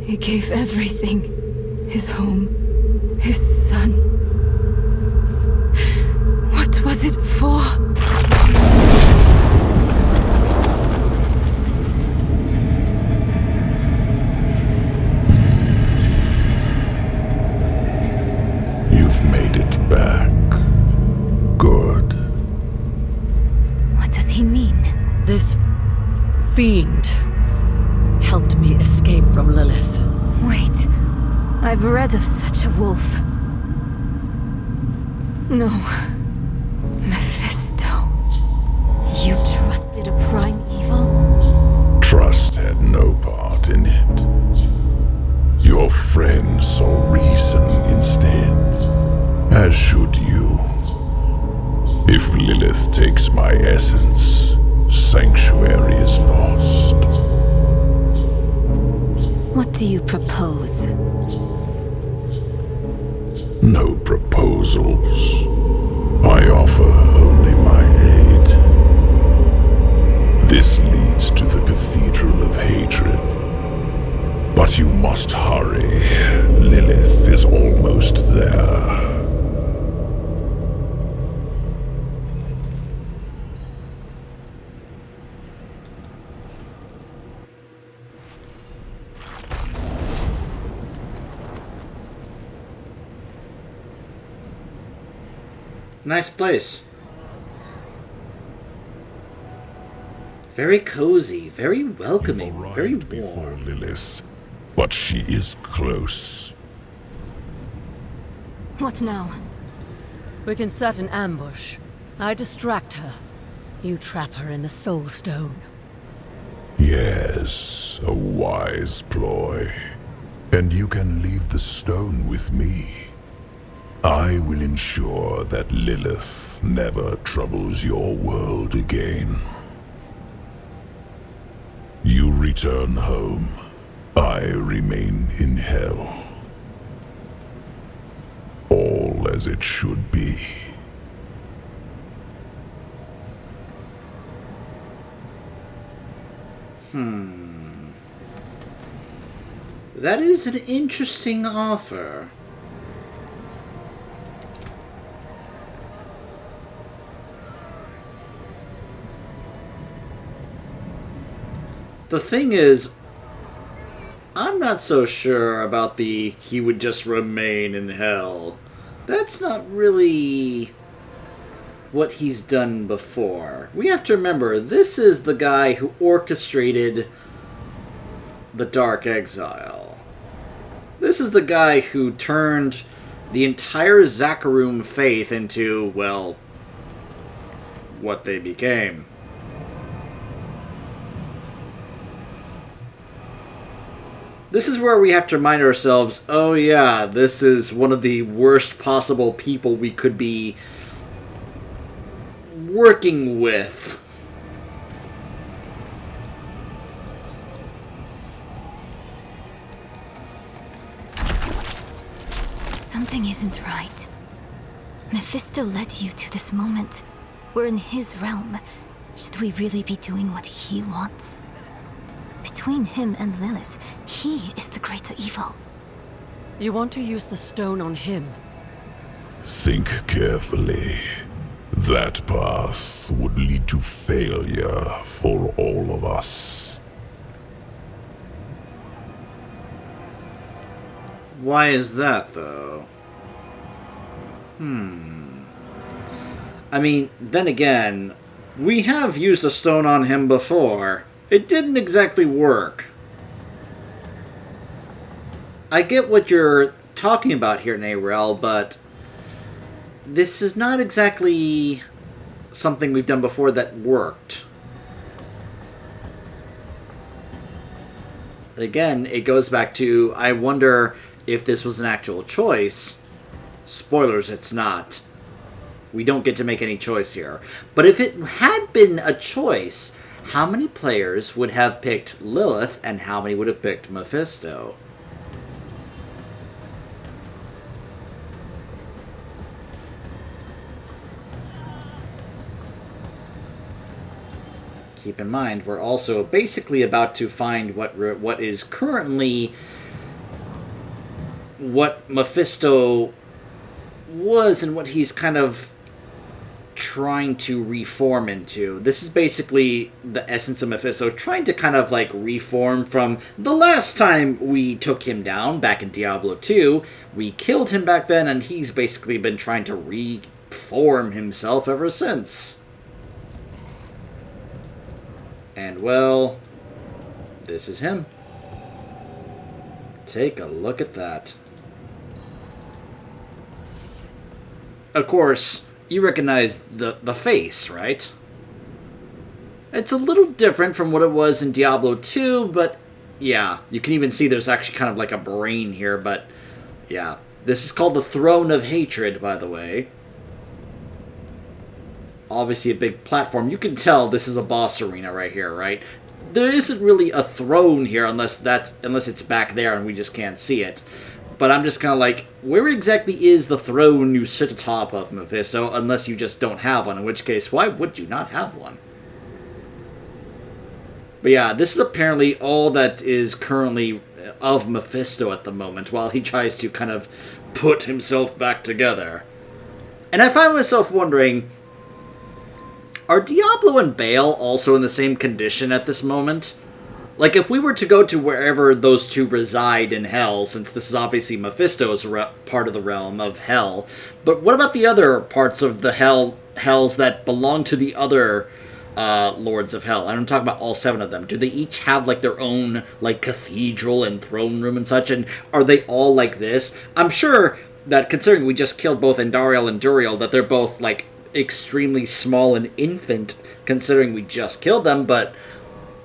He gave everything. His home, his son. What was it for? You've made it back. Good. What does he mean? This fiend helped me escape from Lilith. Wait, I've read of such a wolf. No. Mephisto. You trusted a prime evil? Trust had no part in it. Your friend saw reason instead. As should you. If Lilith takes my essence, Sanctuary is lost. What do you propose? No proposals. I offer only my aid. This leads to the Cathedral of Hatred. But you must hurry. Lilith is almost there. Nice place. Very cozy, very welcoming, You've very arrived before warm. Lilith, but she is close. What now? We can set an ambush. I distract her. You trap her in the Soul Stone. Yes, a wise ploy. And you can leave the stone with me. I will ensure that Lilith never troubles your world again. You return home. I remain in hell. All as it should be. That is an interesting offer. The thing is, I'm not so sure about the he would just remain in hell. That's not really what he's done before. We have to remember, this is the guy who orchestrated the Dark Exile. This is the guy who turned the entire Zakarum faith into, well, what they became. This is where we have to remind ourselves, oh yeah, this is one of the worst possible people we could be working with. Something isn't right. Mephisto led you to this moment. We're in his realm. Should we really be doing what he wants? Between him and Lilith, he is the greater evil. You want to use the stone on him? Think carefully. That path would lead to failure for all of us. Why is that, though? I mean, then again, we have used a stone on him before. It didn't exactly work. I get what you're talking about here, Narel, but this is not exactly something we've done before that worked. Again, it goes back to, I wonder if this was an actual choice. Spoilers, it's not. We don't get to make any choice here. But if it had been a choice, how many players would have picked Lilith and how many would have picked Mephisto? Keep in mind, we're also basically about to find what is currently what Mephisto was and what he's kind of trying to reform into. This is basically the essence of Mephisto, trying to kind of like reform from the last time we took him down back in Diablo 2. We killed him back then, and he's basically been trying to reform himself ever since. And well, this is him. Take a look at that. Of course, you recognize the face, right? It's a little different from what it was in Diablo 2, but yeah, you can even see there's actually kind of like a brain here, but yeah. This is called the Throne of Hatred, by the way. Obviously a big platform. You can tell this is a boss arena right here, right? There isn't really a throne here unless it's back there and we just can't see it. But I'm just kind of like, where exactly is the throne you sit atop of, Mephisto, unless you just don't have one, in which case, why would you not have one? But yeah, this is apparently all that is currently of Mephisto at the moment, while he tries to kind of put himself back together. And I find myself wondering, are Diablo and Baal also in the same condition at this moment? Like, if we were to go to wherever those two reside in Hell, since this is obviously Mephisto's part of the realm of Hell, but what about the other parts of the Hells that belong to the other Lords of Hell? I'm talking about all 7 of them. Do they each have, like, their own, like, cathedral and throne room and such, and are they all like this? I'm sure that, considering we just killed both Andariel and Duriel, that they're both, like, extremely small and infant, considering we just killed them, but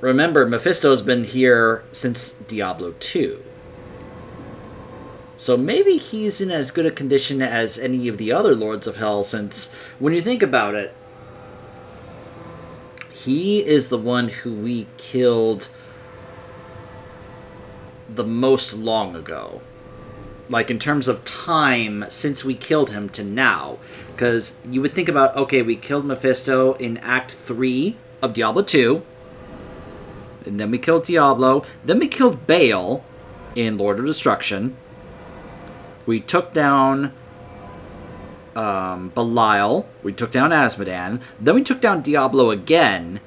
remember, Mephisto's been here since Diablo 2. So maybe he's in as good a condition as any of the other Lords of Hell, since, when you think about it, he is the one who we killed the most long ago. Like, in terms of time since we killed him to now. Because you would think about, okay, we killed Mephisto in Act 3 of Diablo 2. And then we killed Diablo. Then we killed Baal in Lord of Destruction. We took down Belial. We took down Asmodan. Then we took down Diablo again.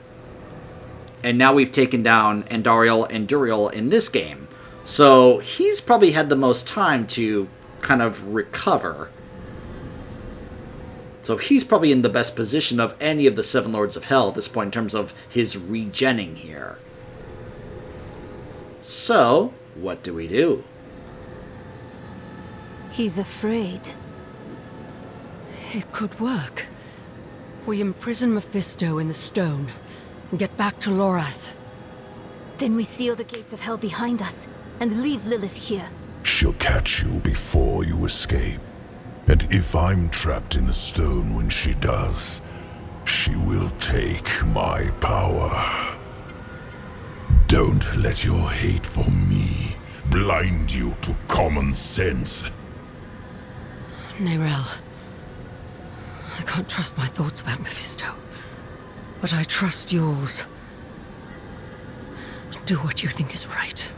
And now we've taken down Andariel and Duriel in this game. So he's probably had the most time to kind of recover. So he's probably in the best position of any of the 7 Lords of Hell at this point in terms of his regenning here. So, what do we do? He's afraid. It could work. We imprison Mephisto in the stone and get back to Lorath. Then we seal the gates of hell behind us and leave Lilith here. She'll catch you before you escape. And if I'm trapped in the stone when she does, she will take my power. Don't let your hate for me blind you to common sense. Nerel, I can't trust my thoughts about Mephisto, but I trust yours. Do what you think is right.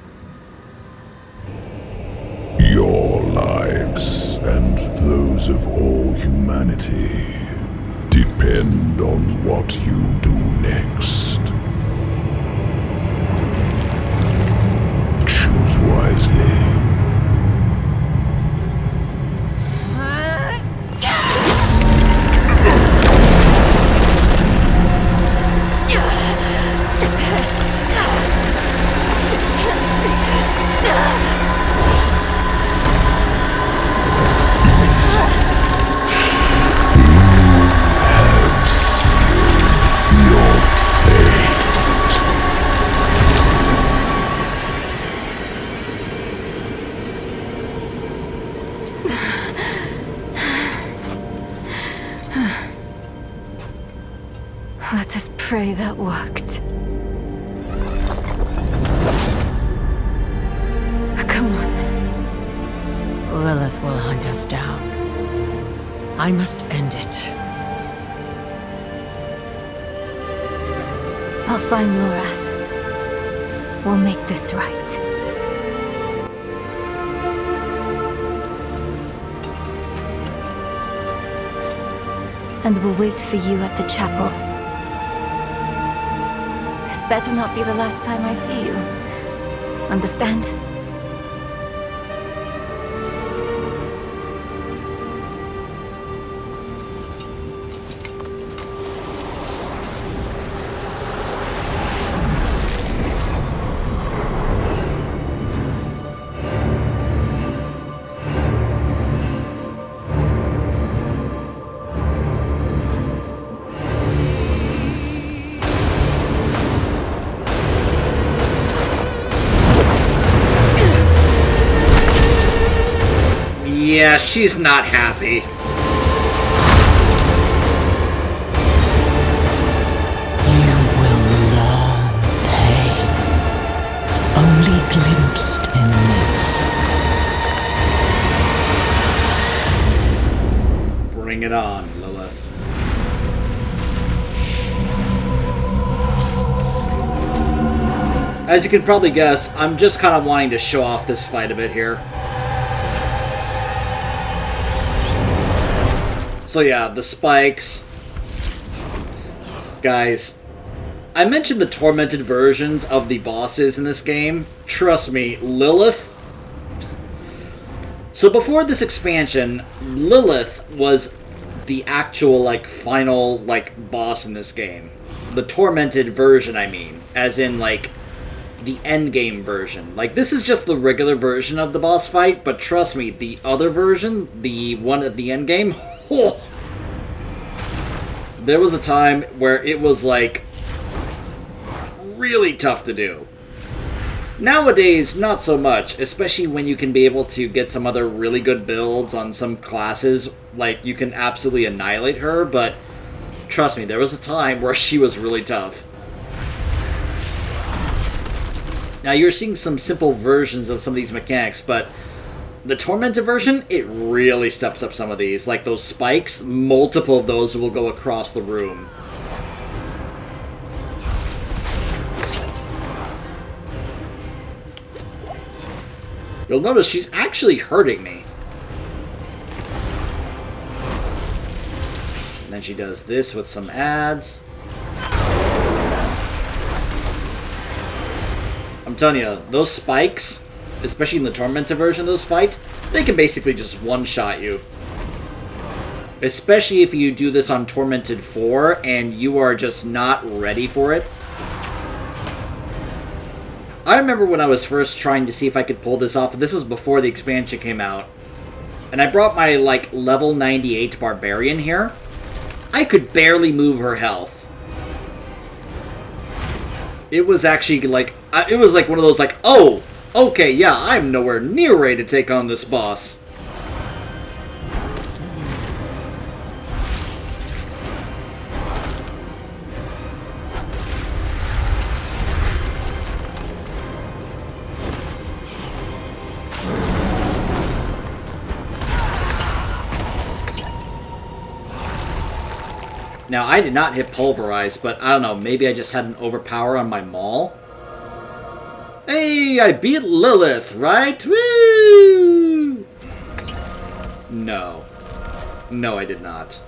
Your lives and those of all humanity depend on what you do next. Choose wisely. Let us pray that worked. Come on. Lilith will hunt us down. I must end it. I'll find Lorath. We'll make this right. and will wait for you at the chapel. This better not be the last time I see you. Understand? Yeah, she's not happy. You will learn pain, only glimpsed in myth. Bring it on, Lilith. As you can probably guess, I'm just kind of wanting to show off this fight a bit here. So yeah, the spikes. Guys, I mentioned the tormented versions of the bosses in this game. Trust me, Lilith. So before this expansion, Lilith was the actual, like, final, like, boss in this game. The tormented version, I mean. As in, like, the endgame version. Like, this is just the regular version of the boss fight, but trust me, the other version, the one at the endgame, oh, there was a time where it was, like, really tough to do. Nowadays, not so much, especially when you can be able to get some other really good builds on some classes. Like, you can absolutely annihilate her, but trust me, there was a time where she was really tough. Now, you're seeing some simple versions of some of these mechanics, but the Tormented version, it really steps up some of these. Like those spikes, multiple of those will go across the room. You'll notice she's actually hurting me. And then she does this with some ads. I'm telling you, those spikes, especially in the Tormented version of those fights, they can basically just one-shot you. Especially if you do this on Tormented 4 and you are just not ready for it. I remember when I was first trying to see if I could pull this off, and this was before the expansion came out, and I brought my, like, level 98 Barbarian here. I could barely move her health. It was actually, like, it was like one of those, like, oh, okay, yeah, I'm nowhere near ready to take on this boss. Now, I did not hit Pulverize, but I don't know, maybe I just had an overpower on my Maul? Hey, I beat Lilith, right? Woo! No. No, I did not.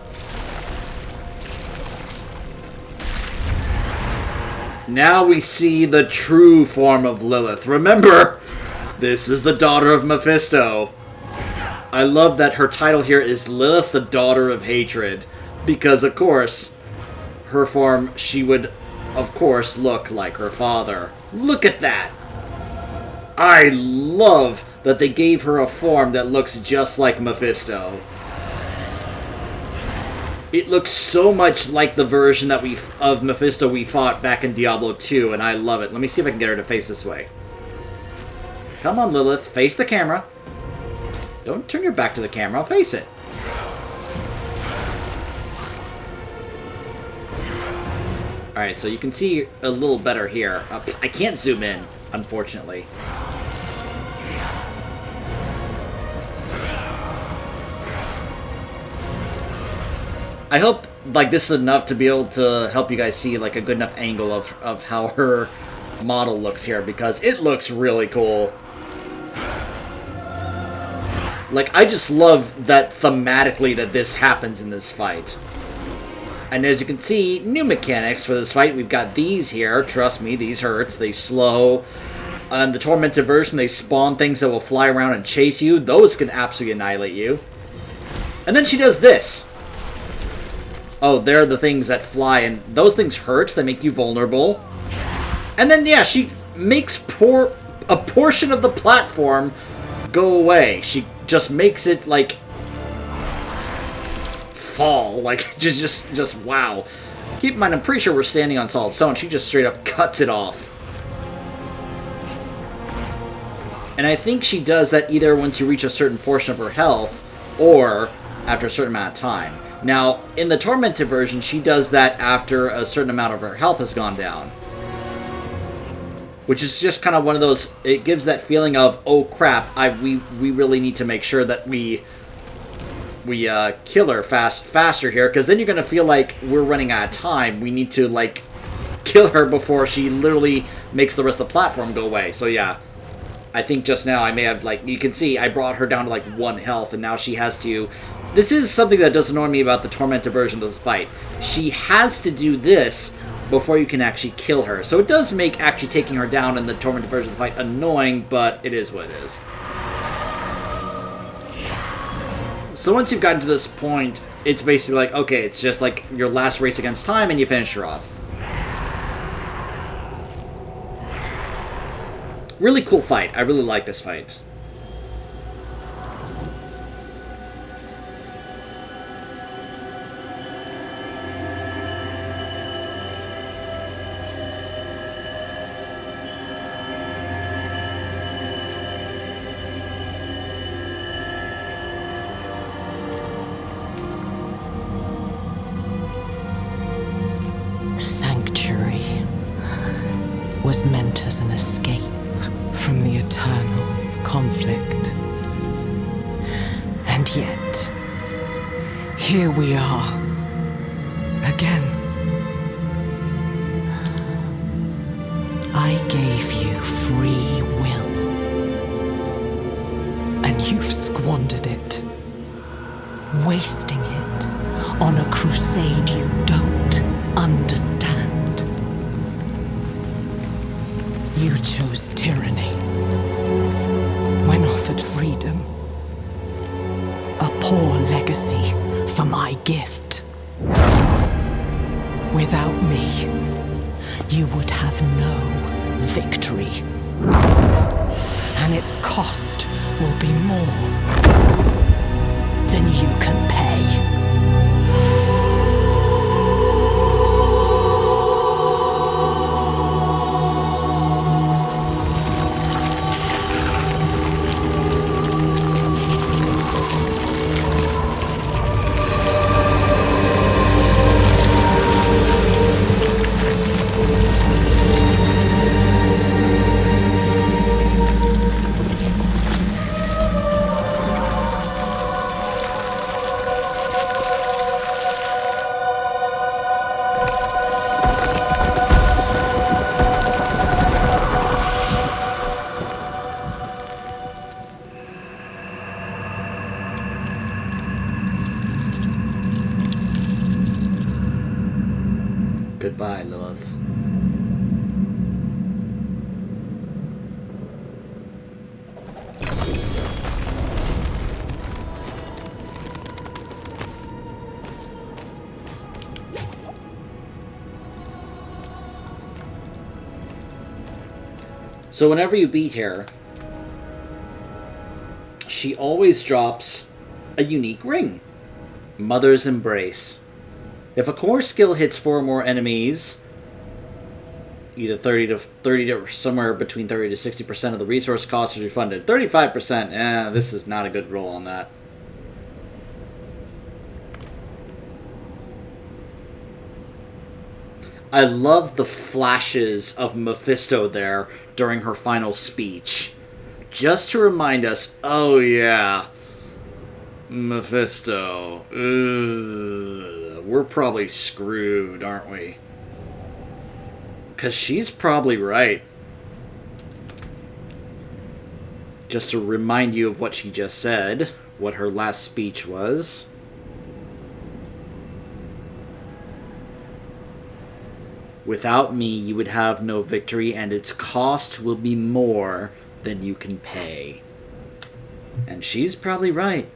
Now we see the true form of Lilith. Remember, this is the daughter of Mephisto. I love that her title here is Lilith, the Daughter of Hatred. Because, of course, her form, she would, of course, look like her father. Look at that! I love that they gave her a form that looks just like Mephisto. It looks so much like the version that of Mephisto we fought back in Diablo 2, and I love it. Let me see if I can get her to face this way. Come on, Lilith, face the camera. Don't turn your back to the camera, face it. Alright, so you can see a little better here. I can't zoom in, unfortunately. I hope, like, this is enough to be able to help you guys see, like, a good enough angle of how her model looks here, because it looks really cool. Like, I just love that thematically that this happens in this fight. And as you can see, new mechanics for this fight. We've got these here. Trust me, these hurt. They slow. On the Tormented version, they spawn things that will fly around and chase you. Those can absolutely annihilate you. And then she does this. Oh, they're the things that fly, and those things hurt. They make you vulnerable. And then, yeah, she makes a portion of the platform go away. She just makes it, like, fall. Like, just wow. Keep in mind, I'm pretty sure we're standing on solid stone. She just straight up cuts it off. And I think she does that either once you reach a certain portion of her health, or after a certain amount of time. Now, in the Tormented version, she does that after a certain amount of her health has gone down. Which is just kind of one of those, it gives that feeling of, oh crap, we really need to make sure that we kill her faster here, because then you're going to feel like we're running out of time. We need to, like, kill her before she literally makes the rest of the platform go away. So yeah, I think just now I may have, like, you can see I brought her down to, like, 1 health, and now she has to... This is something that does annoy me about the Tormented version of this fight. She has to do this before you can actually kill her. So it does make actually taking her down in the Tormented version of the fight annoying, but it is what it is. So once you've gotten to this point, it's basically like, okay, it's just like your last race against time, and you finish her off. Really cool fight. I really like this fight. Sanctuary was meant as an escape from the eternal conflict. And yet, here we are, again. I gave you free will, and you've squandered it, wasting it on a crusade you don't understand. You chose tyranny when offered freedom. A poor legacy for my gift. Without me, you would have no victory. And its cost will be more than you can pay. Goodbye, Lilith. So whenever you beat her, she always drops a unique ring. Mother's Embrace. If a core skill hits 4 or more enemies, either 30 to somewhere between 30 to 60% of the resource cost is refunded. 35%, this is not a good roll on that. I love the flashes of Mephisto there during her final speech. Just to remind us, oh yeah, Mephisto. Ugh, we're probably screwed, aren't we? Because she's probably right. Just to remind you of what she just said, what her last speech was. Without me, you would have no victory, and its cost will be more than you can pay. And she's probably right.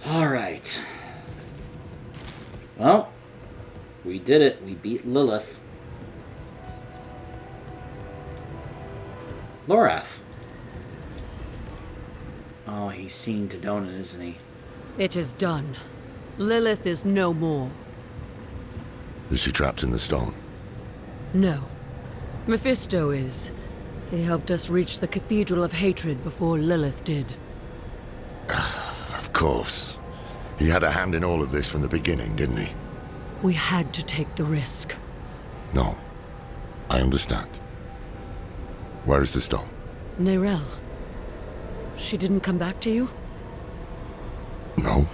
Alright. Well, we did it. We beat Lilith. Lorath. Oh, he's seen to Donan, isn't he? It is done. Lilith is no more. Is she trapped in the stone? No. Mephisto is. He helped us reach the Cathedral of Hatred before Lilith did. Of course. He had a hand in all of this from the beginning, didn't he? We had to take the risk. No. I understand. Where is the stone? Neyrelle. She didn't come back to you? No.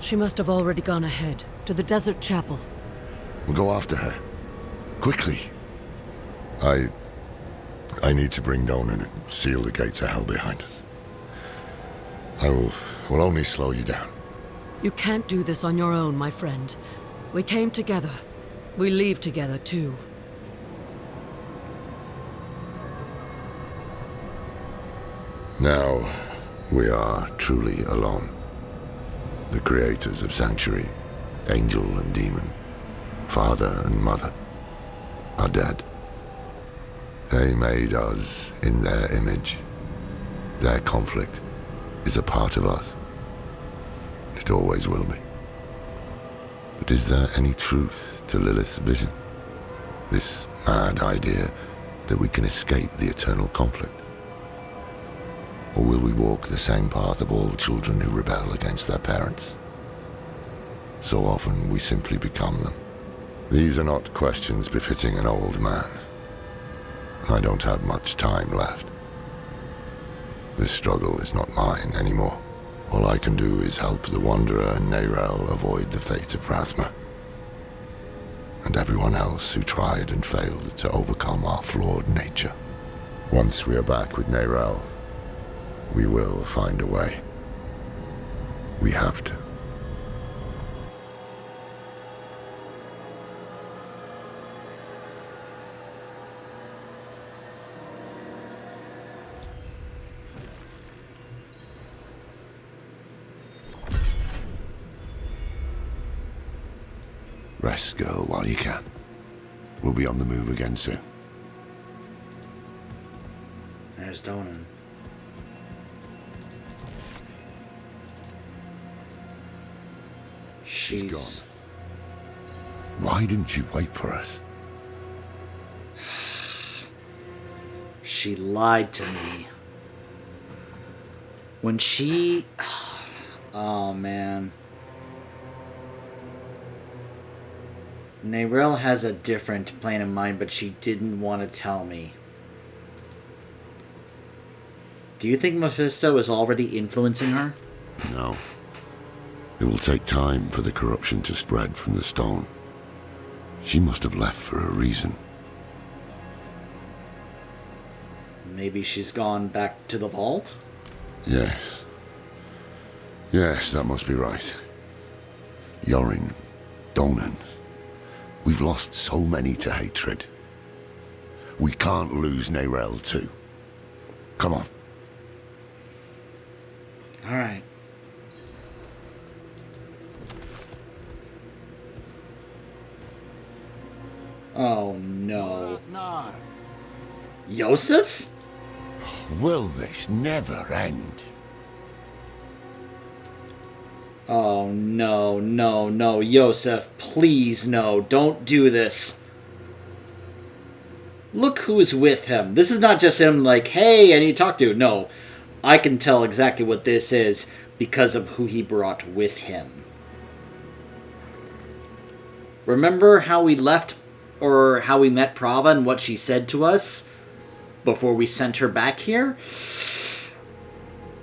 She must have already gone ahead, to the desert chapel. We'll go after her. Quickly. I need to bring Donan and seal the gates of hell behind us. I will only slow you down. You can't do this on your own, my friend. We came together. We leave together, too. Now, we are truly alone. The creators of Sanctuary, Angel and Demon, Father and Mother, are dead. They made us in their image. Their conflict is a part of us. It always will be. But is there any truth to Lilith's vision? This mad idea that we can escape the eternal conflict? Or will we walk the same path of all children who rebel against their parents? So often we simply become them. These are not questions befitting an old man. I don't have much time left. This struggle is not mine anymore. All I can do is help the Wanderer and Neyrelle avoid the fate of Rathma. And everyone else who tried and failed to overcome our flawed nature. Once we are back with Neyrelle, we will find a way. We have to. Rest, girl, while you can. We'll be on the move again soon. There's Donan. She's gone. Why didn't you wait for us? She lied to me. When she... Oh, man. Neyrelle has a different plan in mind, but she didn't want to tell me. Do you think Mephisto is already influencing her? No. It will take time for the corruption to spread from the stone. She must have left for a reason. Maybe she's gone back to the vault? Yes. Yes, that must be right. Yorin, Donan. We've lost so many to hatred. We can't lose Neyrelle too. Come on. Alright. Oh no. Yosef? Will this never end? Oh no, no, no. Yosef, please no. Don't do this. Look who's with him. This is not just him like, hey, I need to talk to. No. I can tell exactly what this is because of who he brought with him. Remember how we left, or how we met Prava and what she said to us before we sent her back here?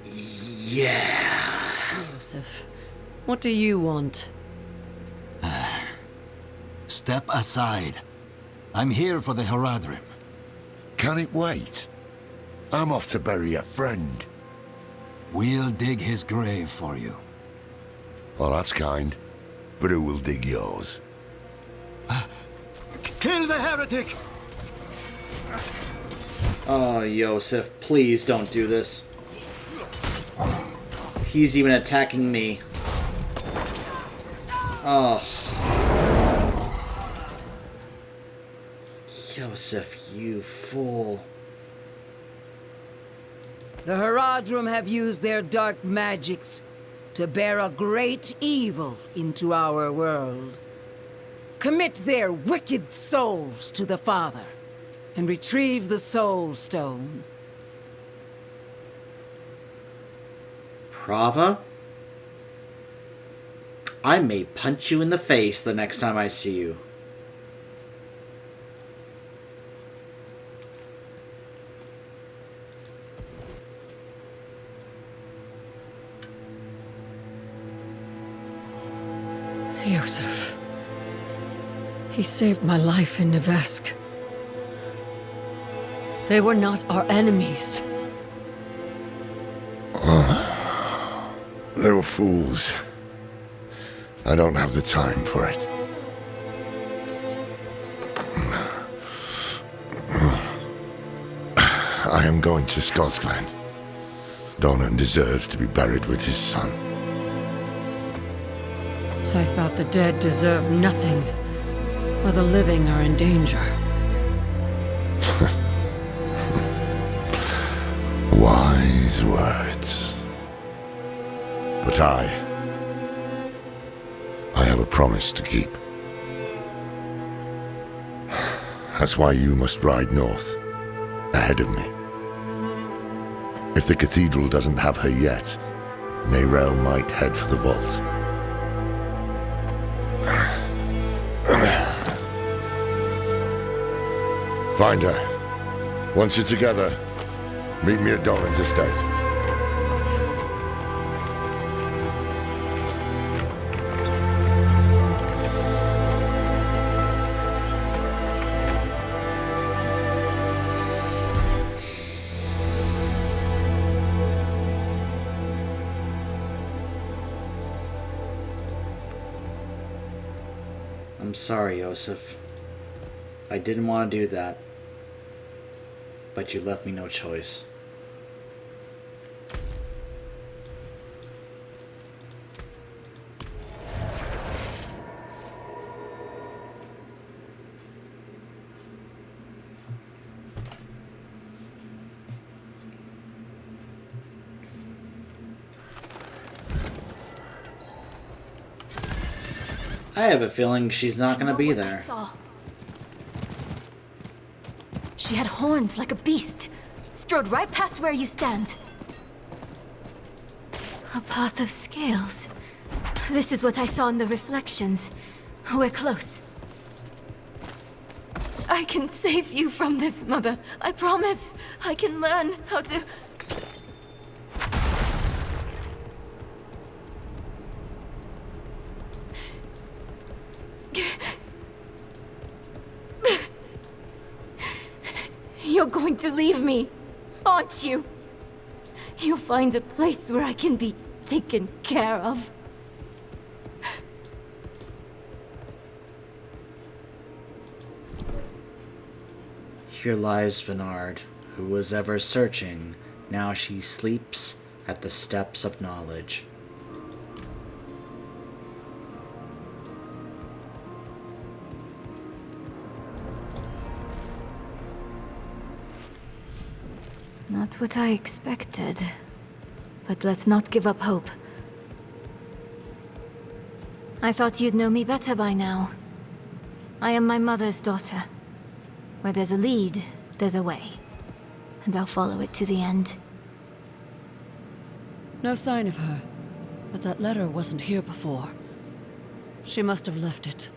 Yeah. Joseph, what do you want? Step aside. I'm here for the Heradrim. Can it wait? I'm off to bury a friend. We'll dig his grave for you. Well, that's kind. But who will dig yours? Kill the heretic! Oh, Yosef, please don't do this. He's even attacking me. Oh. Yosef, you fool. The Haradrim have used their dark magics to bear a great evil into our world. Commit their wicked souls to the Father, and retrieve the Soul Stone. Prava? I may punch you in the face the next time I see you. Yosef. He saved my life in Nevesk. They were not our enemies. They were fools. I don't have the time for it. I am going to Scotsclan. Donan deserves to be buried with his son. I thought the dead deserved nothing, while the living are in danger. Wise words. But I have a promise to keep. That's why you must ride north, ahead of me. If the cathedral doesn't have her yet, Neyrelle might head for the vault. Find her. Once you're together, meet me at Donan's estate. I'm sorry, Yosef. I didn't want to do that. But you left me no choice. I have a feeling she's not gonna be there. She had horns like a beast, strode right past where you stand. A path of scales. This is what I saw in the reflections. We're close. I can save you from this, Mother. I promise. I can learn how to... You're going to leave me, aren't you? You'll find a place where I can be taken care of. Here lies Venard, who was ever searching. Now she sleeps at the steps of knowledge. Not what I expected. But let's not give up hope. I thought you'd know me better by now. I am my mother's daughter. Where there's a lead, there's a way. And I'll follow it to the end. No sign of her. But that letter wasn't here before. She must have left it.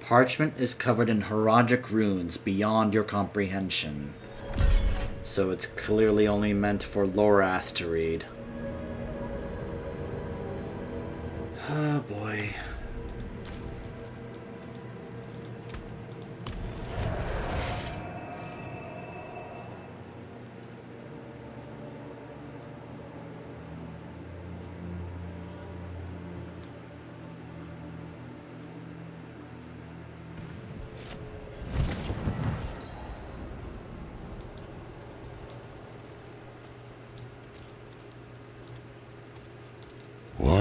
Parchment is covered in Haragic runes beyond your comprehension. So it's clearly only meant for Lorath to read. Oh boy.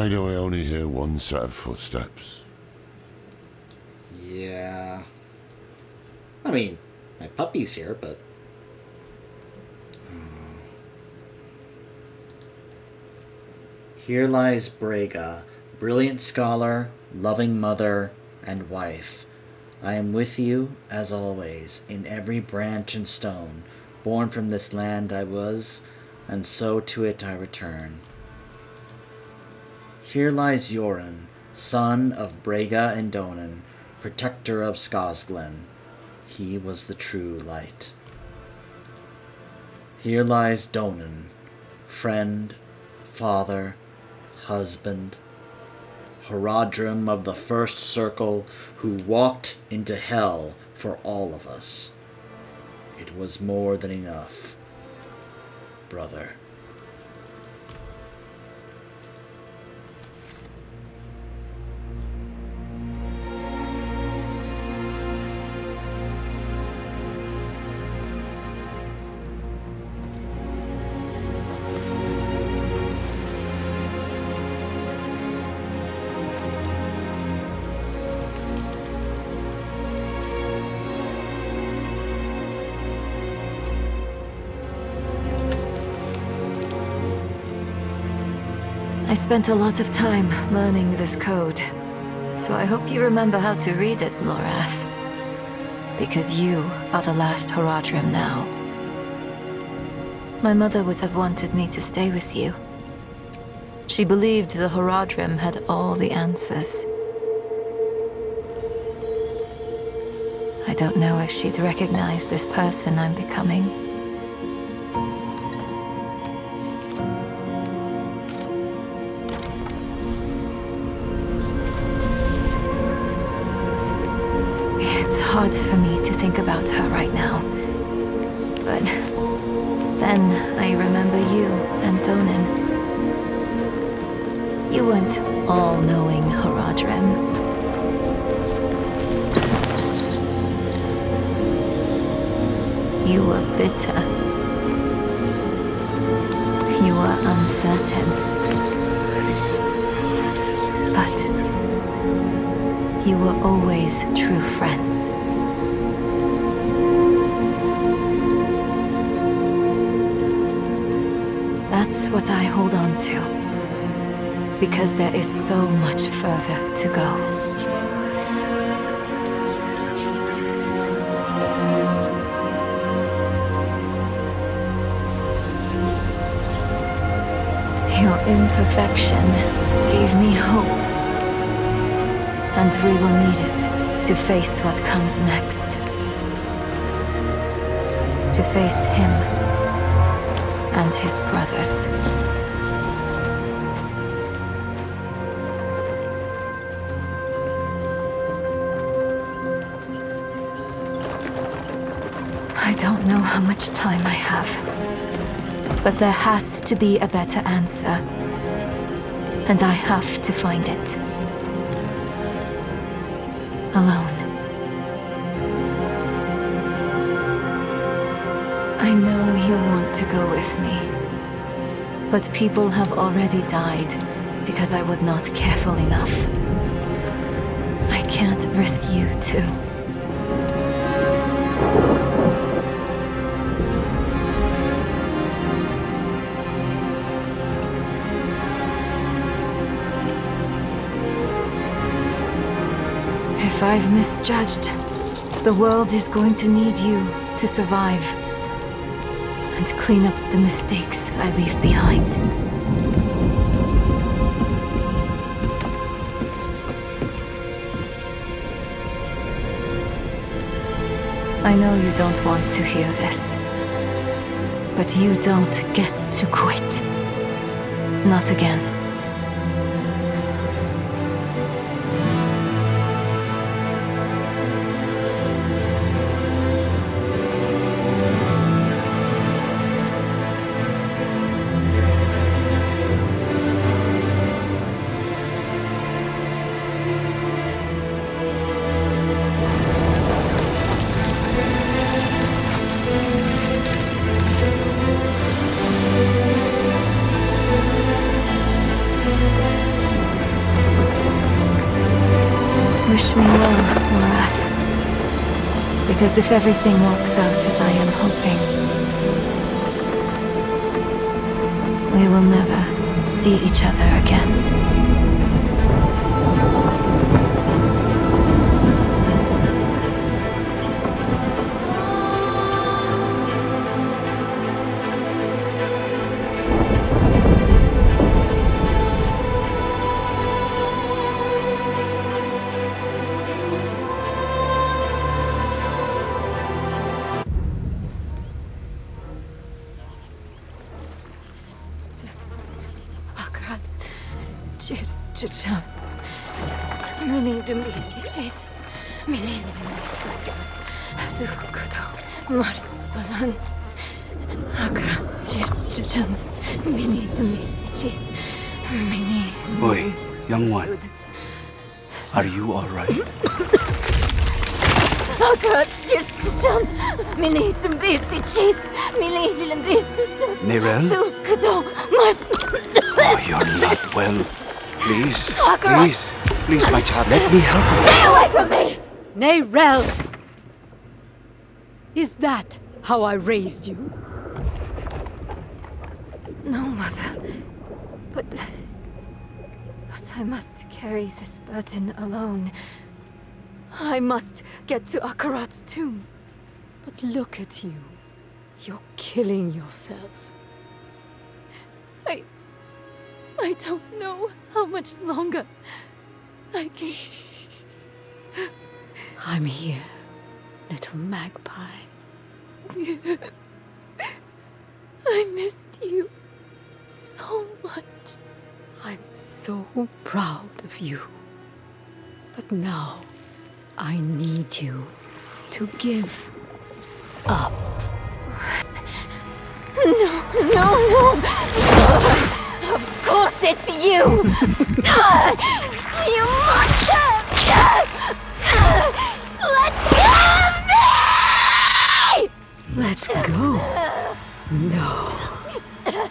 Why do I only hear one set of footsteps? Yeah. I mean, my puppy's here, but... Here lies Brega, brilliant scholar, loving mother, and wife. I am with you, as always, in every branch and stone. Born from this land I was, and so to it I return. Here lies Yoren, son of Brega and Donan, protector of Skosglen. He was the true light. Here lies Donan, friend, father, husband, Horadrim of the First Circle, who walked into hell for all of us. It was more than enough, brother. I spent a lot of time learning this code, so I hope you remember how to read it, Lorath. Because you are the last Horadrim now. My mother would have wanted me to stay with you. She believed the Horadrim had all the answers. I don't know if she'd recognize this person I'm becoming. It's hard for me to think about her right now. But then I remember you and Donan. You weren't all-knowing, Horadrim. You were bitter. You were uncertain. But you were always true friends. That's what I hold on to. Because there is so much further to go. Your imperfection gave me hope. And we will need it to face what comes next. To face him and his brothers. I don't know how much time I have, but there has to be a better answer, and I have to find it. Alone. I know you want to go with me, but people have already died because I was not careful enough. I can't risk you too. If I've misjudged, the world is going to need you to survive and clean up the mistakes I leave behind. I know you don't want to hear this, but you don't get to quit. Not again. me well, Morath. Because if everything works out as I am hoping, we will never see each other again. Cheers, Chicham. Mini Demis, Mini Demis, Zukudo, Mart Solan. Akra, cheers, Chicham. Mini Demis, Mini. Boy, young one. Are you alright? Akra, cheers, Chicham. Mini Demis, Mini Demis, Nerel? Zukudo, Mart. Oh, you're not well. Please, please, my child, let me help you. Stay away from me! Nerel! Is that how I raised you? No, Mother. But I must carry this burden alone. I must get to Akarat's tomb. But look at you. You're killing yourself. I don't know how much longer I can... I'm here, little magpie. I missed you so much. I'm so proud of you. But now, I need you to give up. No! Of course it's you! You monster! Let go of me! Let go? No.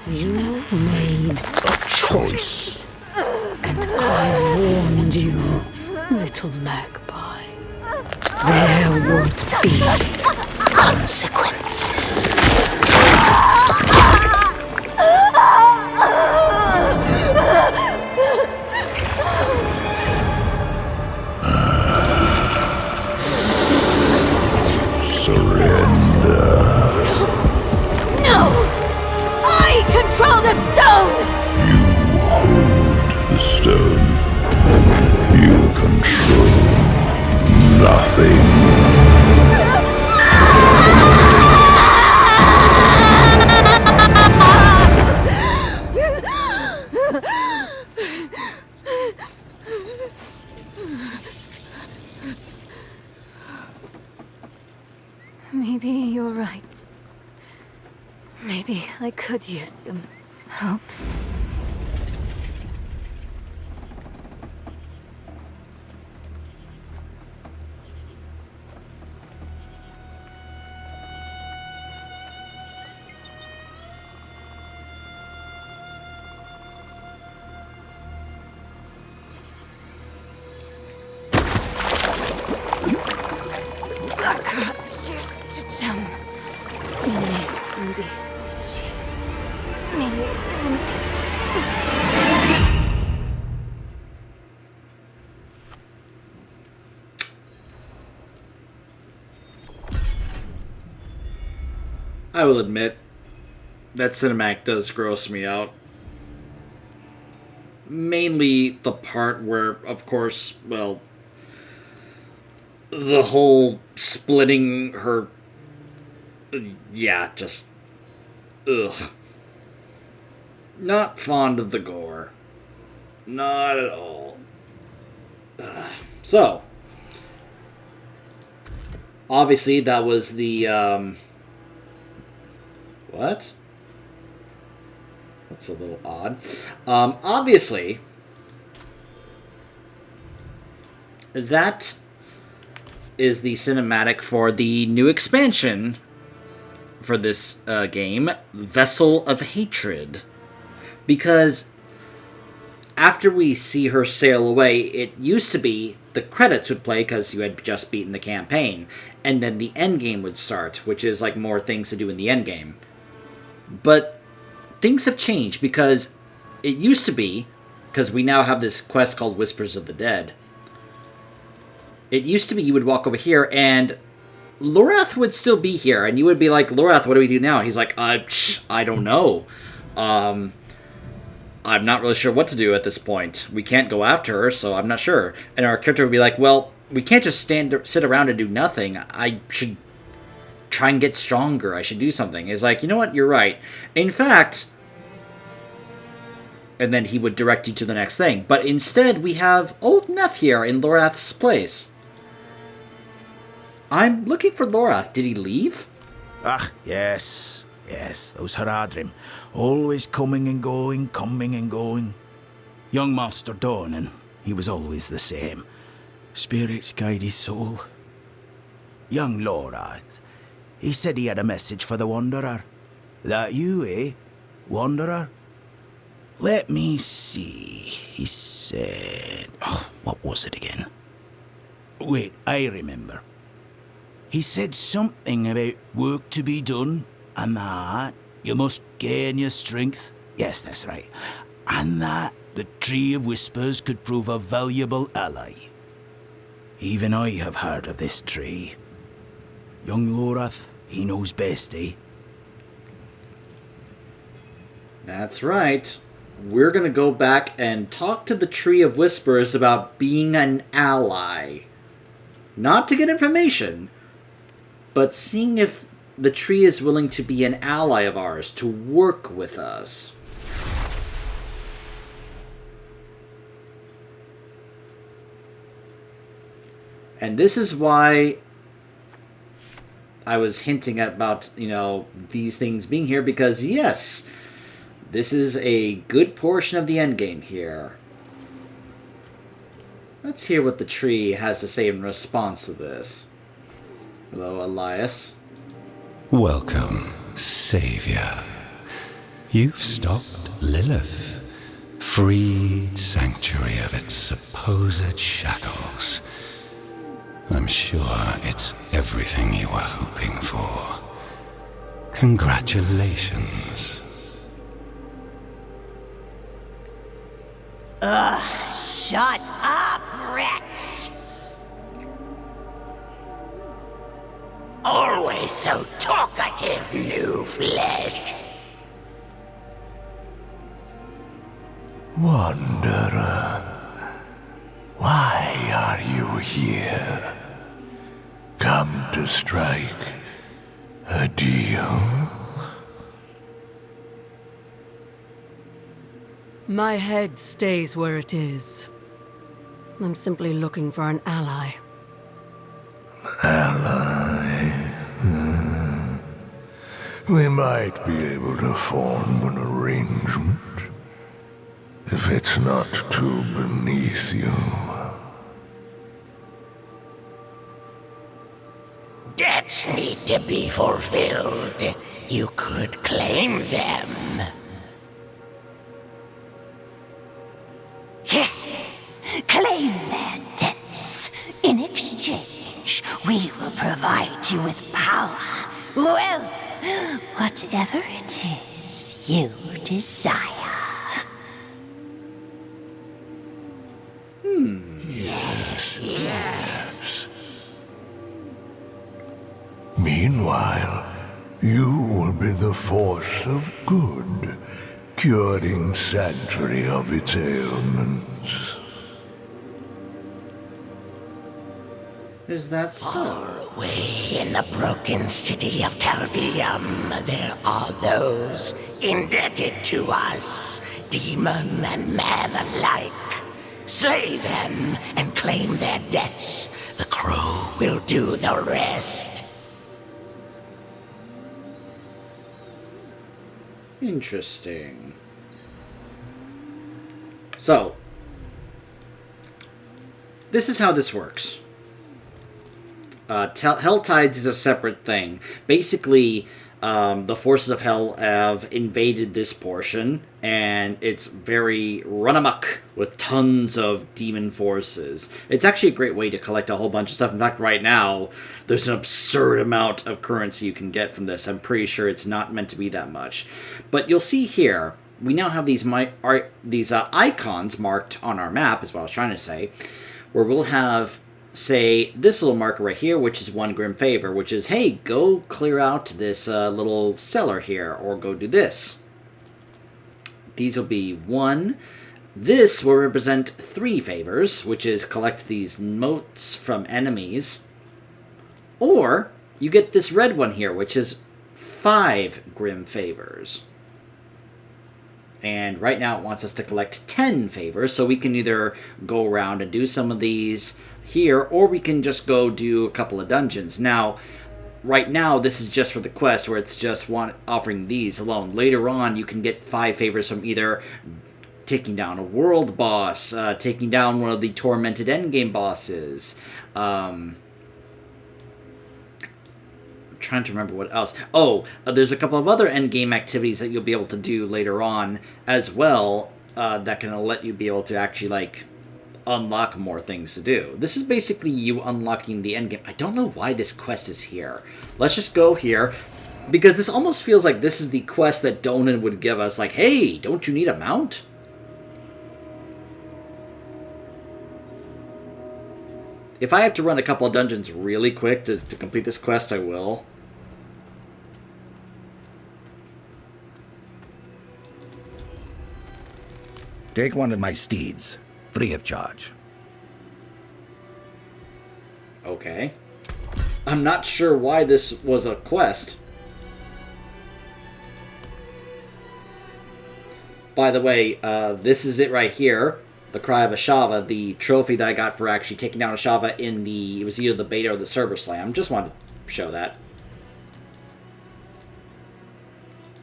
You made A choice. and I warned you, little magpie. There would be consequences. Surrender. No! I control the stone! You hold the stone. You control nothing. Maybe you're right. Maybe I could use some help. I will admit, that cinematic does gross me out. Mainly the part where, of course, well, the whole splitting her... Yeah, just... Ugh. Not fond of the gore. Not at all. So, obviously that was the, What? That's a little odd. Obviously, that is the cinematic for the new expansion for this game, Vessel of Hatred. Because after we see her sail away, it used to be the credits would play because you had just beaten the campaign, and then the end game would start, which is like more things to do in the end game. But things have changed because it used to be, because we now have this quest called Whispers of the Dead. It used to be you would walk over here and Lorath would still be here, and you would be like, Lorath, what do we do now? And he's like, I don't know. I'm not really sure what to do at this point. We can't go after her, so I'm not sure. And our character would be like, well, we can't just sit around and do nothing. I should try and get stronger. I should do something. It's like, you know what? You're right. In fact... And then he would direct you to the next thing. But instead, we have Old Neff here in Lorath's place. I'm looking for Lorath. Did he leave? Ah, yes. Yes, those Haradrim. Always coming and going, coming and going. Young Master Dornan, he was always the same. Spirits guide his soul. Young Lorath, he said he had a message for the Wanderer. That you, eh? Wanderer? Let me see. He said... Oh, what was it again? Wait, I remember. He said something about work to be done, and that you must gain your strength. Yes, that's right. And that the Tree of Whispers could prove a valuable ally. Even I have heard of this tree. Young Lorath, he knows best, eh? That's right. We're going to go back and talk to the Tree of Whispers about being an ally. Not to get information, but seeing if the tree is willing to be an ally of ours, to work with us. And this is why I was hinting about, these things being here, because yes... This is a good portion of the endgame here. Let's hear what the tree has to say in response to this. Hello, Elias. Welcome, Savior. You've stopped Lilith, freed Sanctuary of its supposed shackles. I'm sure it's everything you were hoping for. Congratulations. Shut up, Rex! Always so talkative, new flesh. Wanderer, why are you here? Come to strike a deal? My head stays where it is. I'm simply looking for an ally. Ally? We might be able to form an arrangement, if it's not too beneath you. Debts need to be fulfilled. You could claim them. Yes, claim their debts. In exchange, we will provide you with power, wealth, whatever it is you desire. Yes. Meanwhile, you will be the force of good, curing Sanctuary of its ailments. Is that so? Far away in the broken city of Caldeum, there are those indebted to us, demon and man alike. Slay them and claim their debts. The crow will do the rest. Interesting. So, this is how this works. Hell Tides is a separate thing. Basically, The forces of hell have invaded this portion, and it's very run amok with tons of demon forces. It's actually a great way to collect a whole bunch of stuff. In fact, right now, there's an absurd amount of currency you can get from this. I'm pretty sure it's not meant to be that much. But you'll see here, we now have these icons marked on our map, is what I was trying to say, where we'll have, say, this little marker right here, which is 1 Grim Favor, which is, hey, go clear out this little cellar here, or go do this. These will be 1. This will represent 3 favors, which is collect these motes from enemies. Or, you get this red one here, which is 5 Grim Favors. And right now it wants us to collect 10 favors, so we can either go around and do some of these here, or we can just go do a couple of dungeons. Now, right now, this is just for the quest, where it's just offering these alone. Later on, you can get 5 favors from either taking down a world boss, taking down one of the tormented endgame bosses, I'm trying to remember what else. Oh, there's a couple of other endgame activities that you'll be able to do later on as well, that can let you be able to actually, like, unlock more things to do. This is basically you unlocking the endgame. I don't know why this quest is here. Let's just go here, because this almost feels like this is the quest that Donan would give us, like, hey, don't you need a mount? If I have to run a couple of dungeons really quick to complete this quest, I will. Take one of my steeds, free of charge. Okay. I'm not sure why this was a quest. By the way, this is it right here. The Cry of Ashava, the trophy that I got for actually taking down Ashava in the... It was either the beta or the server slam. Just wanted to show that.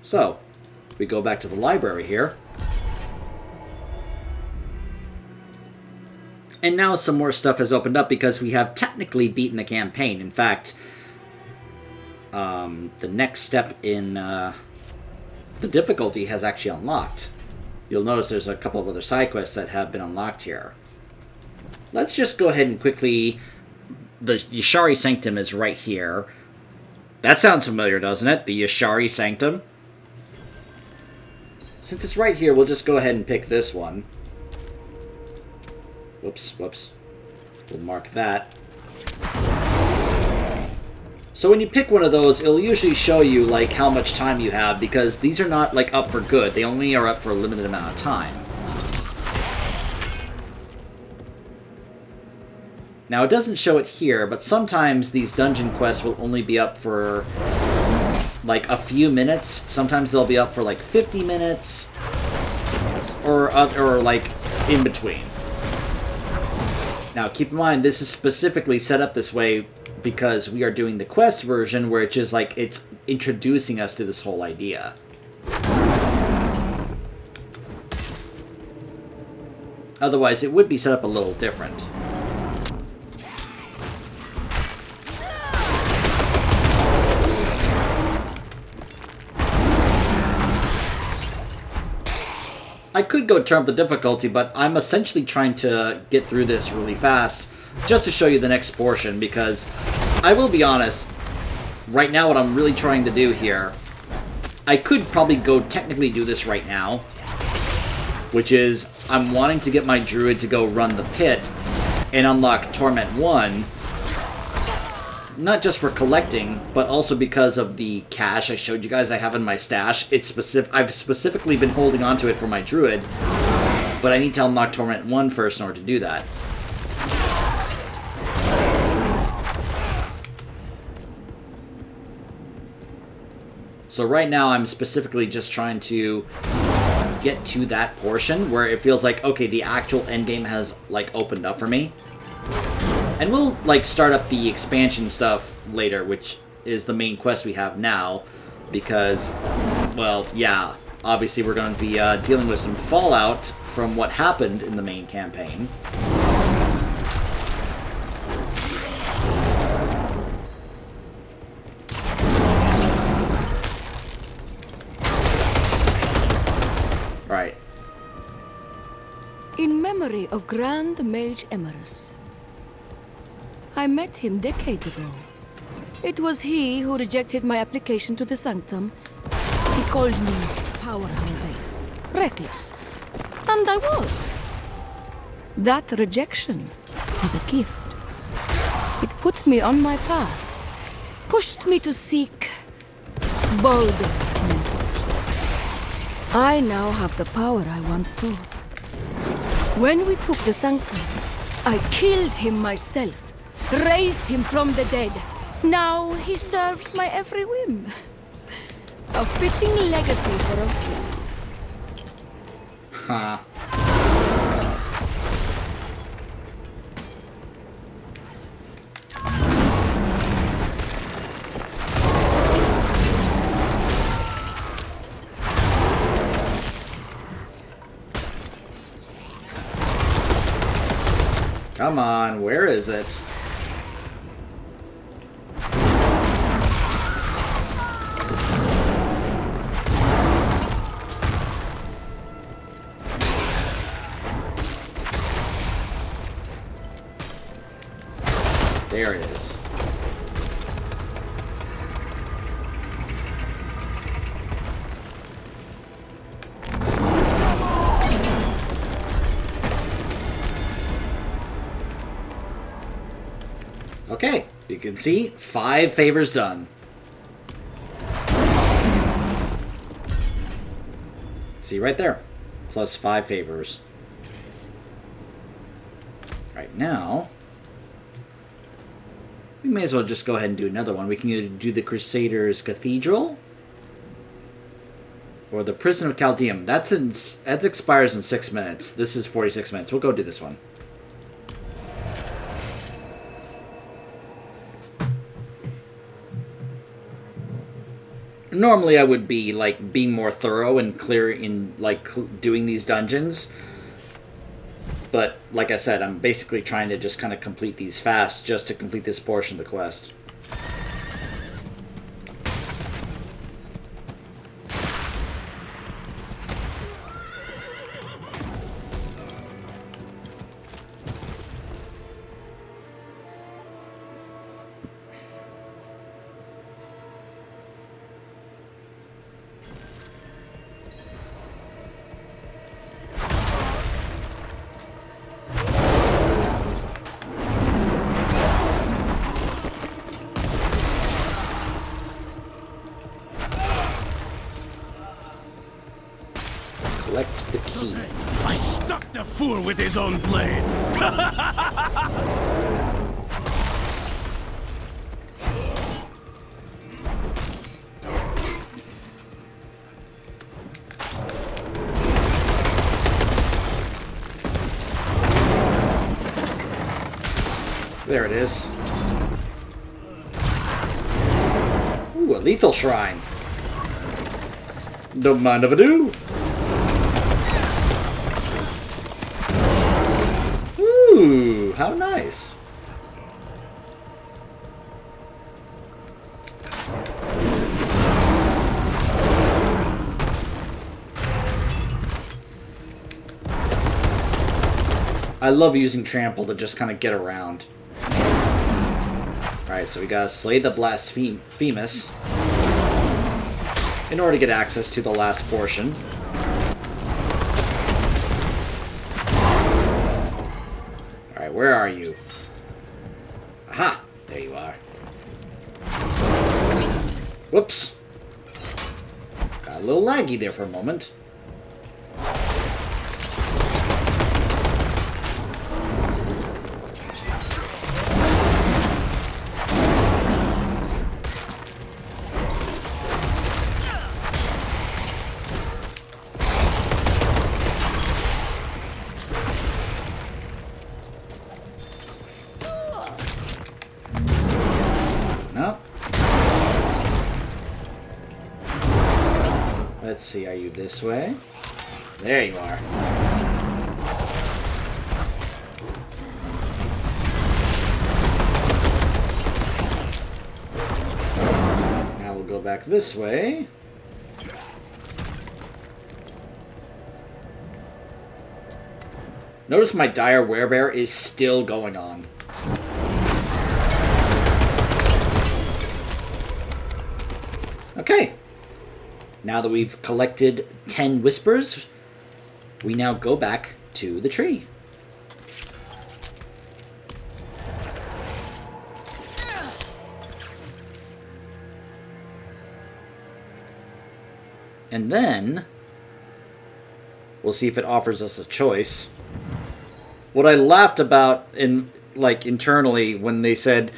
So, we go back to the library here. And now some more stuff has opened up because we have technically beaten the campaign. In fact, the next step in the difficulty has actually unlocked. You'll notice there's a couple of other side quests that have been unlocked here. Let's just go ahead and quickly... The Yashari Sanctum is right here. That sounds familiar, doesn't it? The Yashari Sanctum. Since it's right here, we'll just go ahead and pick this one. Whoops. We'll mark that. So when you pick one of those, it'll usually show you, like, how much time you have, because these are not, like, up for good. They only are up for a limited amount of time. Now, it doesn't show it here, but sometimes these dungeon quests will only be up for, like, a few minutes. Sometimes they'll be up for, like, 50 minutes, or like, in between. Now, keep in mind, this is specifically set up this way because we are doing the quest version where it's just like, it's introducing us to this whole idea. Otherwise, it would be set up a little different. I could go turn up the difficulty, but I'm essentially trying to get through this really fast just to show you the next portion, because I will be honest, right now what I'm really trying to do here, I could probably go technically do this right now, which is I'm wanting to get my Druid to go run the pit and unlock Torment 1, not just for collecting, but also because of the cash I showed you guys I have in my stash. I've specifically been holding on to it for my Druid, but I need to unlock Torment 1 first in order to do that. So right now I'm specifically just trying to get to that portion where it feels like, okay, the actual endgame has, like, opened up for me. And we'll, like, start up the expansion stuff later, which is the main quest we have now, because, well, yeah, obviously we're going to be dealing with some fallout from what happened in the main campaign. Alright. In memory of Grand Mage Emerus. I met him decades ago. It was he who rejected my application to the Sanctum. He called me power-hungry, reckless. And I was. That rejection was a gift. It put me on my path, pushed me to seek bolder mentors. I now have the power I once sought. When we took the Sanctum, I killed him myself, raised him from the dead. Now he serves my every whim. A fitting legacy for a fool. Huh. Come on, where is it? There it is. Okay, you can see 5 favors done. See right there, plus 5 favors. Right now, we may as well just go ahead and do another one. We can either do the Crusaders Cathedral or the Prison of Chaldeum. That expires in 6 minutes. This is 46 minutes. We'll go do this one. Normally I would be like being more thorough and clear in like doing these dungeons, but like I said, I'm basically trying to just kind of complete these fast just to complete this portion of the quest. Collect the key. I stuck the fool with his own blade. There it is. Ooh, a lethal shrine. Don't mind if I do. Ooh, how nice. I love using trample to just kind of get around. Alright, so we gotta slay the blasphemous in order to get access to the last portion. Alright, where are you? Aha! There you are. Whoops. Got a little laggy there for a moment. Let's see, are you this way? There you are. Now we'll go back this way. Notice my dire werebear is still going on. Okay. Now that we've collected 10 whispers, we now go back to the tree. And then we'll see if it offers us a choice. What I laughed about internally when they said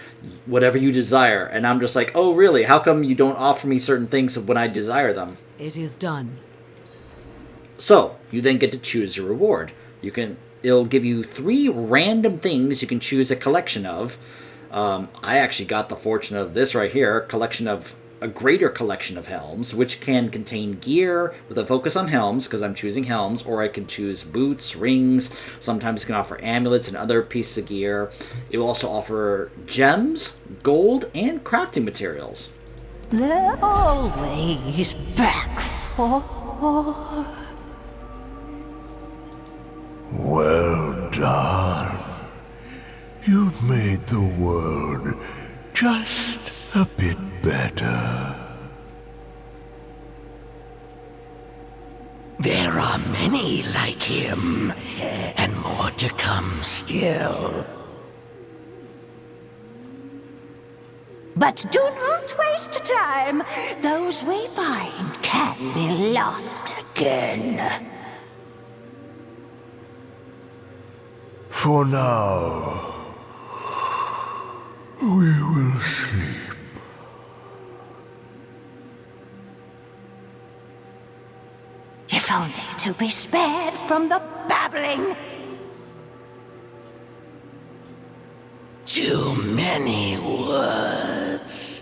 whatever you desire, and I'm just like, oh really? How come you don't offer me certain things when I desire them? It is done. So you then get to choose your reward. It'll give you 3 random things you can choose a collection of. I actually got the fortune of this right here, a greater collection of helms, which can contain gear with a focus on helms, because I'm choosing helms, or I can choose boots, rings. Sometimes it can offer amulets and other pieces of gear. It will also offer gems, gold, and crafting materials. They're always back for... Well done. You've made the world just a bit better. There are many like him, and more to come still. But do not waste time. Those we find can be lost again. For now, we will sleep. If only to be spared from the babbling. Too many words.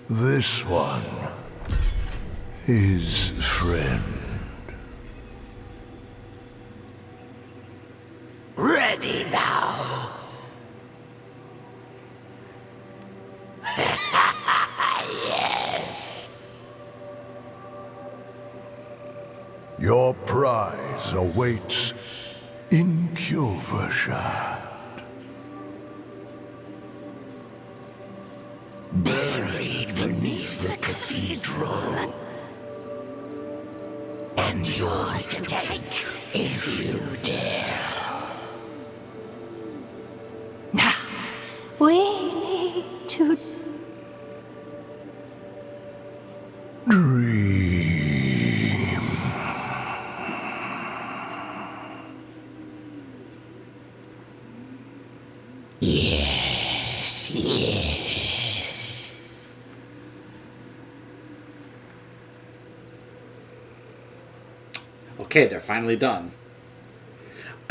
This one is friend. Ready now. Yes. Your prize awaits in Culvershire. Buried beneath the cathedral. And yours to take if you dare. Now, we need to dream. Yes, yes. Okay, they're finally done.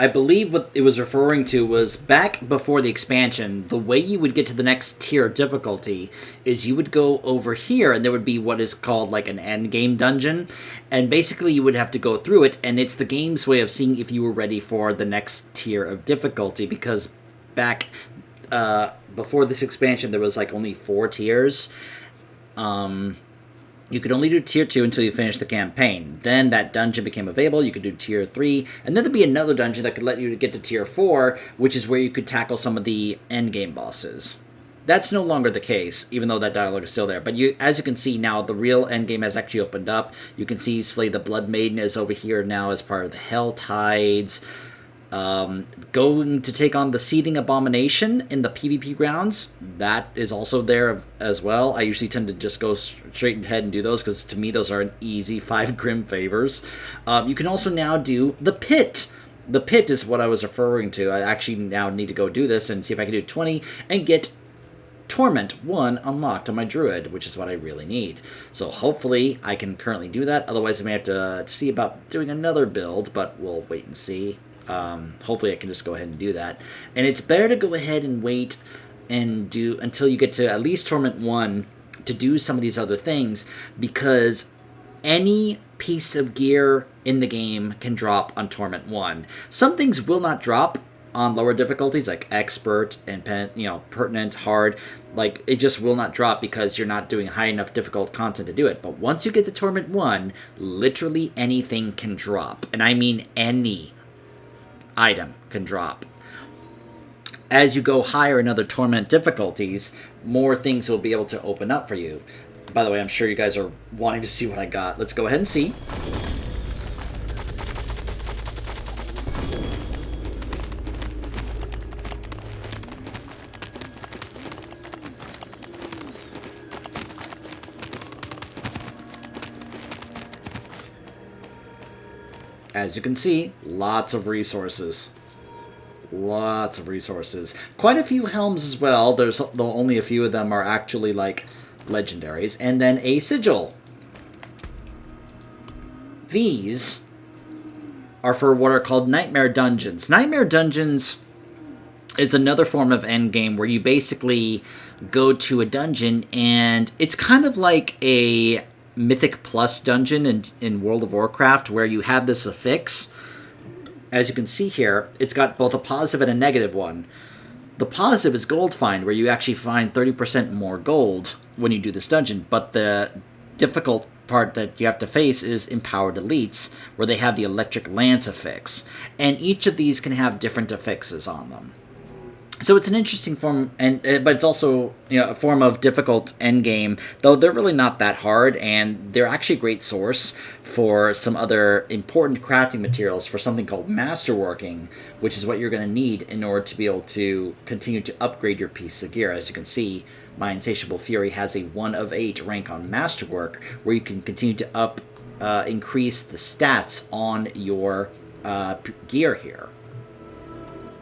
I believe what it was referring to was back before the expansion, the way you would get to the next tier of difficulty is you would go over here and there would be what is called like an end game dungeon, and basically you would have to go through it, and it's the game's way of seeing if you were ready for the next tier of difficulty, because back before this expansion there was like only 4 tiers. You could only do Tier 2 until you finish the campaign. Then that dungeon became available, you could do Tier 3, and then there'd be another dungeon that could let you get to Tier 4, which is where you could tackle some of the endgame bosses. That's no longer the case, even though that dialogue is still there. But as you can see now, the real endgame has actually opened up. You can see Slay the Blood Maiden is over here now as part of the Hell Tides. Going to take on the Seething Abomination in the PvP grounds. That is also there as well. I usually tend to just go straight ahead and do those, because to me those are an easy 5 Grim Favors. You can also now do the Pit. The Pit is what I was referring to. I actually now need to go do this and see if I can do 20 and get Torment 1 unlocked on my Druid, which is what I really need. So hopefully I can currently do that. Otherwise I may have to see about doing another build, but we'll wait and see. Hopefully I can just go ahead and do that. And it's better to go ahead and wait and do until you get to at least Torment 1 to do some of these other things, because any piece of gear in the game can drop on Torment 1. Some things will not drop, on lower difficulties like expert and pertinent, hard, like it just will not drop because you're not doing high enough difficult content to do it. But once you get to Torment 1, literally anything can drop. And I mean any item can drop. As you go higher in other Torment difficulties, more things will be able to open up for you. By the way, I'm sure you guys are wanting to see what I got. Let's go ahead and see. As you can see, lots of resources. Lots of resources. Quite a few helms as well. There's only a few of them are actually like legendaries. And then a sigil. These are for what are called nightmare dungeons. Nightmare dungeons is another form of endgame where you basically go to a dungeon and it's kind of like a Mythic Plus dungeon in World of Warcraft where you have this affix. As you can see here, it's got both a positive and a negative one. The positive is gold find, where you actually find 30% more gold when you do this dungeon, but the difficult part that you have to face is empowered elites, where they have the electric lance affix. And each of these can have different affixes on them. So it's an interesting form, but it's also a form of difficult endgame, though they're really not that hard, and they're actually a great source for some other important crafting materials for something called masterworking, which is what you're going to need in order to be able to continue to upgrade your piece of gear. As you can see, my Insatiable Fury has a 1 of 8 rank on Masterwork, where you can continue to increase the stats on your gear here.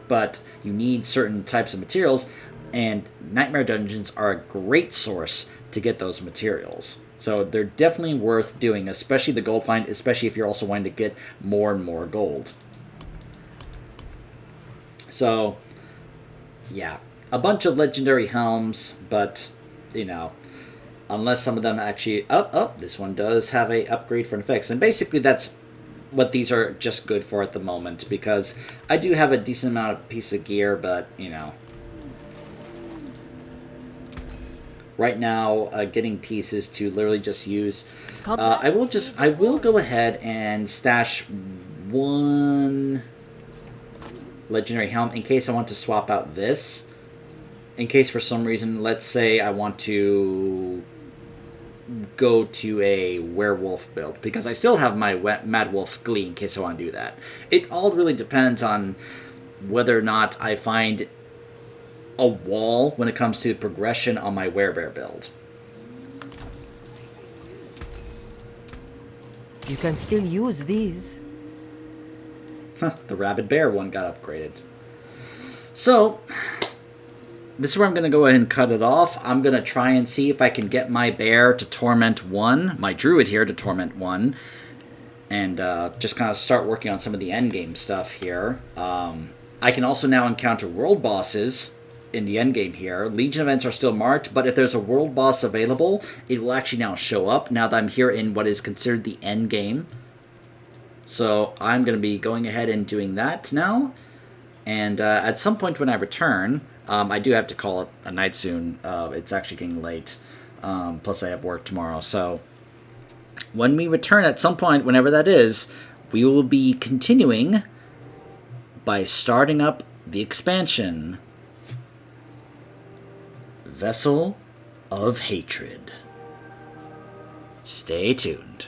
But you need certain types of materials, and Nightmare Dungeons are a great source to get those materials. So they're definitely worth doing, especially the gold find, especially if you're also wanting to get more and more gold. So, yeah, a bunch of legendary helms, but, unless some of them actually... this one does have a upgrade for an effects, and basically that's what these are just good for at the moment, because I do have a decent amount of piece of gear, but, right now, getting pieces to literally just use... I will go ahead and stash one legendary helm in case I want to swap out this. In case for some reason, let's say I want to go to a werewolf build, because I still have my Mad Wolf's Glee in case I want to do that. It all really depends on whether or not I find a wall when it comes to progression on my werebear build. You can still use these. The Rabid Bear one got upgraded. So, this is where I'm going to go ahead and cut it off. I'm going to try and see if I can get my bear to Torment 1, my Druid here to Torment 1, and just kind of start working on some of the endgame stuff here. I can also now encounter world bosses in the endgame here. Legion events are still marked, but if there's a world boss available, it will actually now show up now that I'm here in what is considered the endgame. So I'm going to be going ahead and doing that now. And at some point when I return... I do have to call it a night soon. It's actually getting late. Plus I have work tomorrow. So when we return at some point, whenever that is, we will be continuing by starting up the expansion, Vessel of Hatred. Stay tuned.